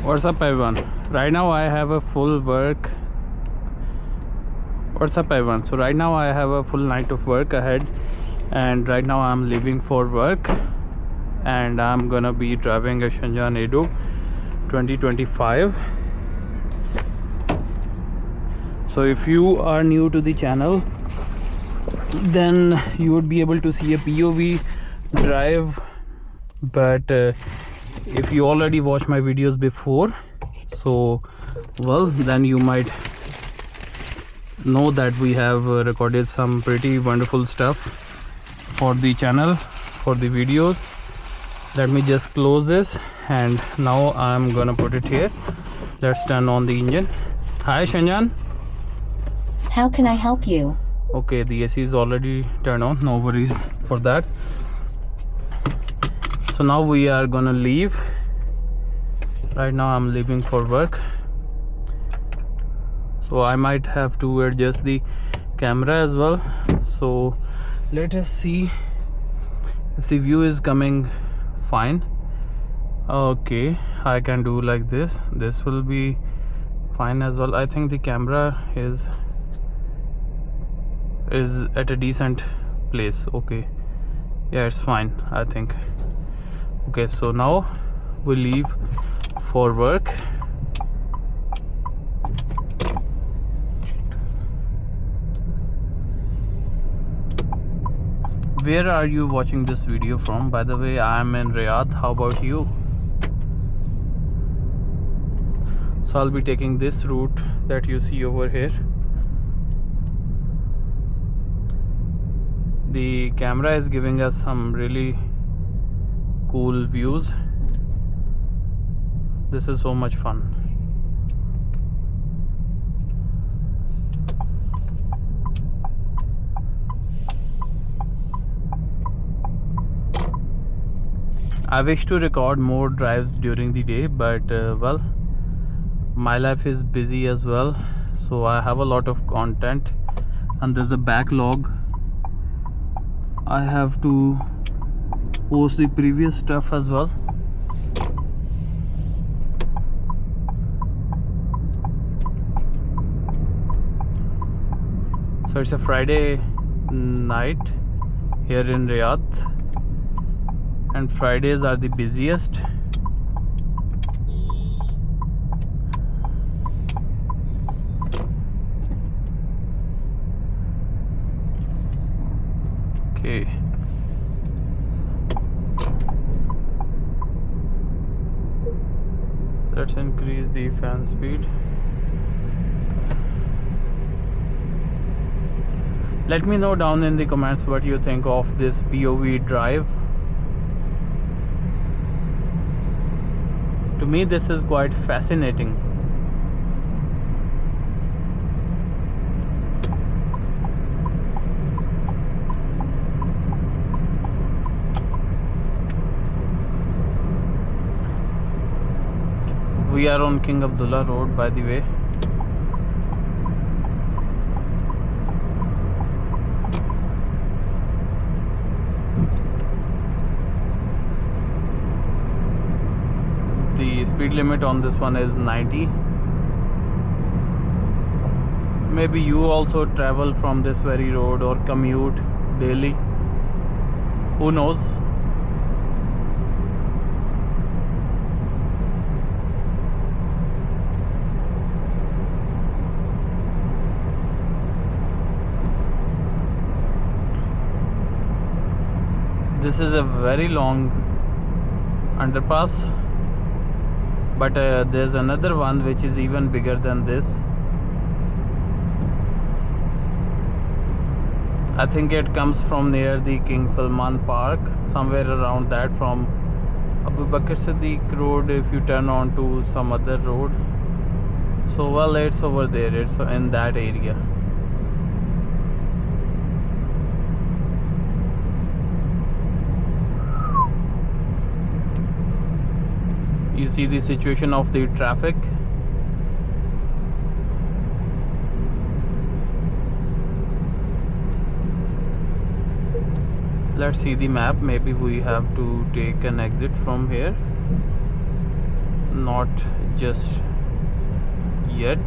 What's up everyone? Right now I have a full work. What's up everyone? So right now I have a full night of work ahead, and right now I'm leaving for work, and I'm gonna be driving a Changan Eado 2025. So if you are new to the channel, then you would be able to see a POV drive, but if you already watched my videos before, so well, then you might know that we have recorded some pretty wonderful stuff for the channel, for the videos. Let me just close this, and now I'm gonna put it here. Let's turn on the engine. Hi Shanjan. How can I help you? Okay, the AC is already turned on, no worries for that. So now we are gonna leave. Right now I'm leaving for work, so I might have to adjust the camera as well. So let us see if the view is coming fine. Okay, I can do like this. This will be fine as well. I think the camera is at a decent place. Okay, yeah, it's fine, I think. Okay, so now we leave for work. Where are you watching this video from? By the way, I am in Riyadh. How about you? So I'll be taking this route that you see over here. The camera is giving us some really cool views. This is so much fun. I wish to record more drives during the day, but well, my life is busy as well, so I have a lot of content and there's a backlog. I have to post the previous stuff as well. So it's a Friday night here in Riyadh, and Fridays are the busiest. Okay. Let's increase the fan speed. Let me know down in the comments what you think of this POV drive. To me, this is quite fascinating. We are on King Abdullah Road, by the way. The speed limit on this one is 90. Maybe you also travel from this very road or commute daily. Who knows? This is a very long underpass, but there's another one which is even bigger than this. I think it comes from near the King Salman Park, somewhere around that, from Abu Bakr Siddiq Road if you turn on to some other road. So well, it's over there, it's in that area. You see the situation of the traffic. Let's see the map. Maybe we have to take an exit from here. not just yet.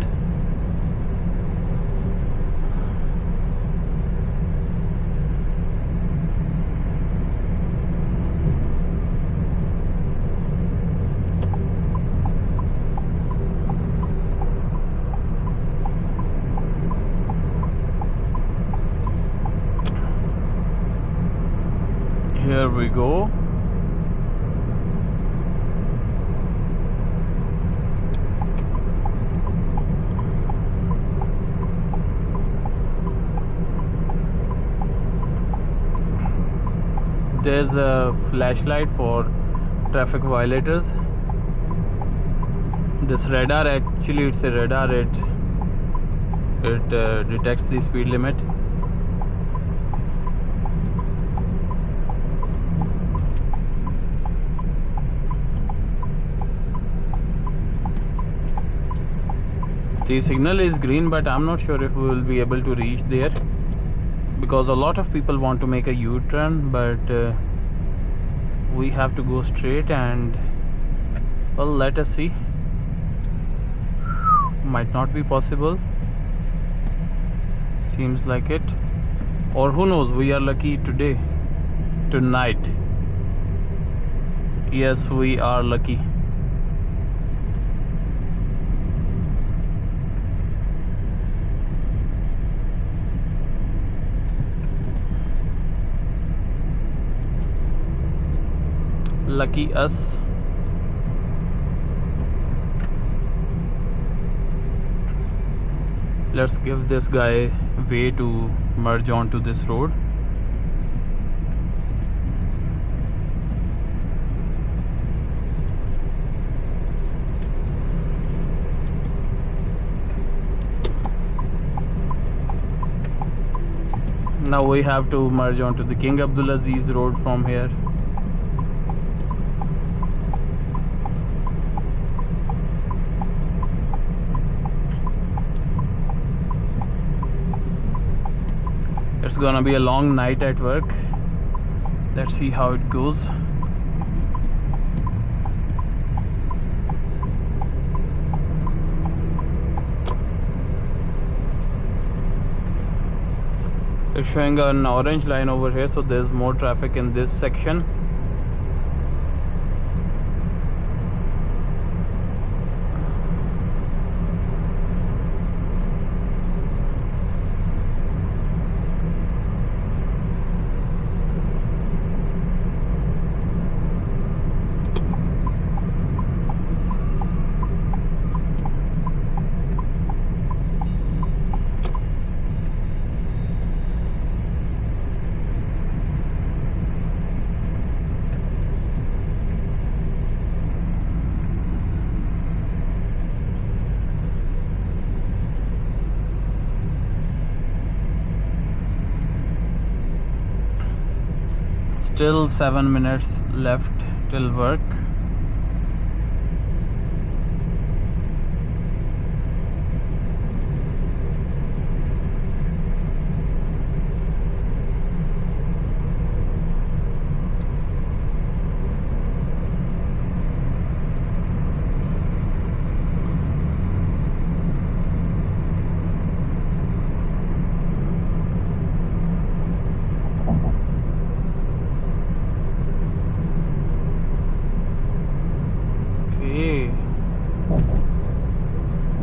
Here we go. There's a flashlight for traffic violators. This radar, actually it's a radar, it detects the speed limit. The signal is green, but I'm not sure if we will be able to reach there, because a lot of people want to make a U-turn, but we have to go straight, and well, let us see. Might not be possible, seems like it, or who knows, we are lucky today, tonight. Yes, we are lucky. Lucky us. Let's give this guy way to merge onto this road. Now we have to merge onto the King Abdul Aziz road from here. It's gonna be a long night at work. Let's see how it goes. It's showing an orange line over here, so there's more traffic in this section. Still 7 minutes left till work.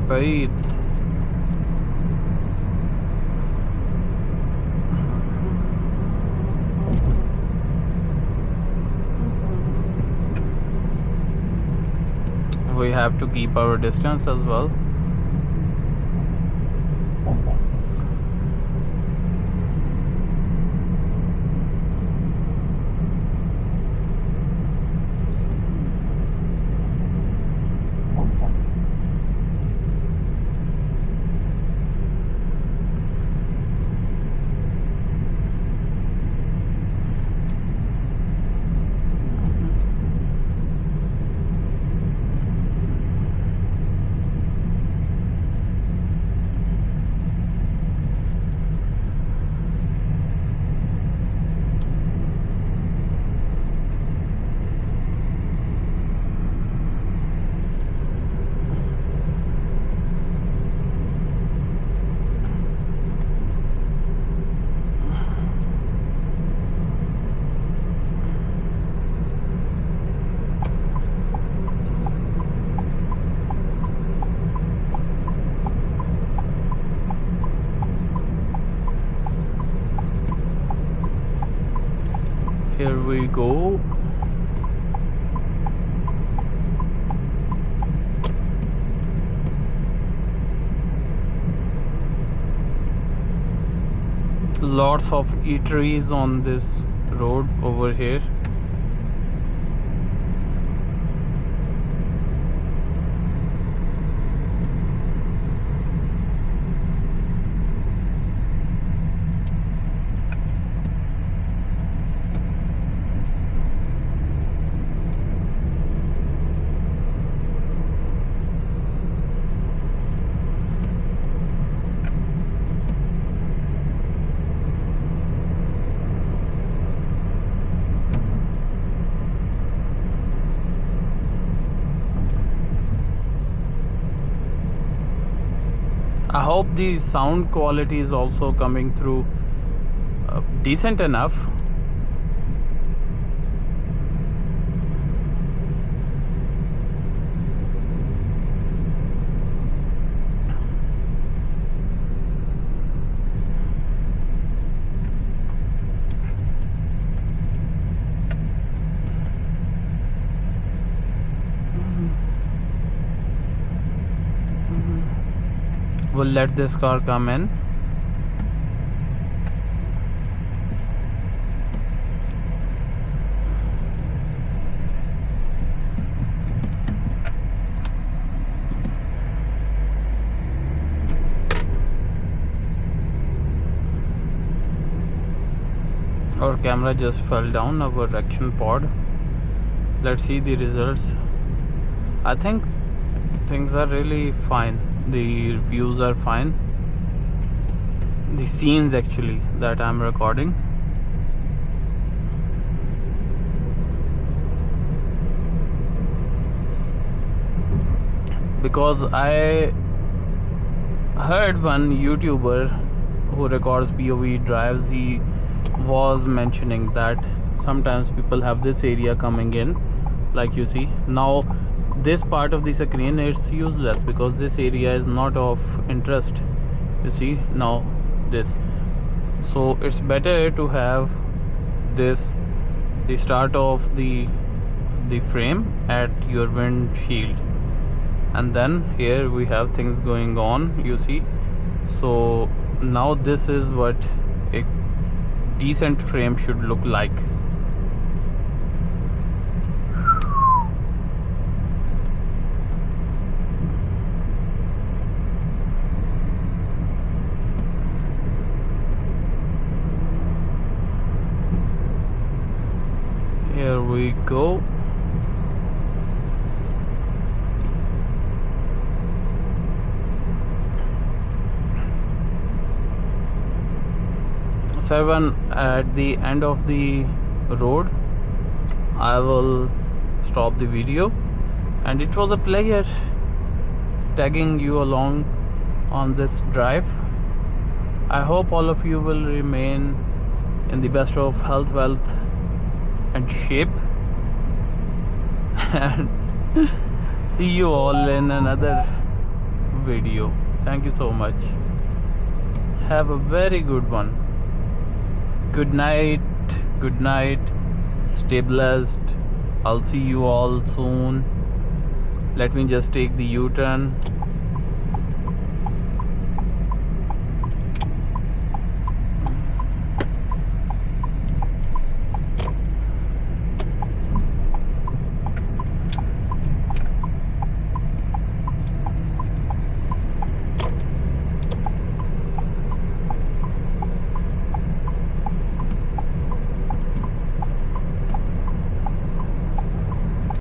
Right. We have to keep our distance as well. go. Lots of eateries on this road over here. I hope the sound quality is also coming through decent enough. We'll let this car come in. Our camera just fell down our action pod. Let's see the results. I think things are really fine. The views are fine. The scenes actually that I'm recording. Because I heard one YouTuber who records POV drives, he was mentioning that sometimes people have this area coming in, like you see. Now this part of the screen is useless because this area is not of interest, you see now this. So it's better to have this, the start of the frame at your windshield, and then here we have things going on, you see. So now this is what a decent frame should look like. Here we go. So everyone, at the end of the road I will stop the video, and it was a pleasure tagging you along on this drive. I hope all of you will remain in the best of health, wealth and shape, and see you all in another video. Thank you so much. Have a very good one. Good night. Good night. Stay blessed. I'll see you all soon. Let me just take the U-turn.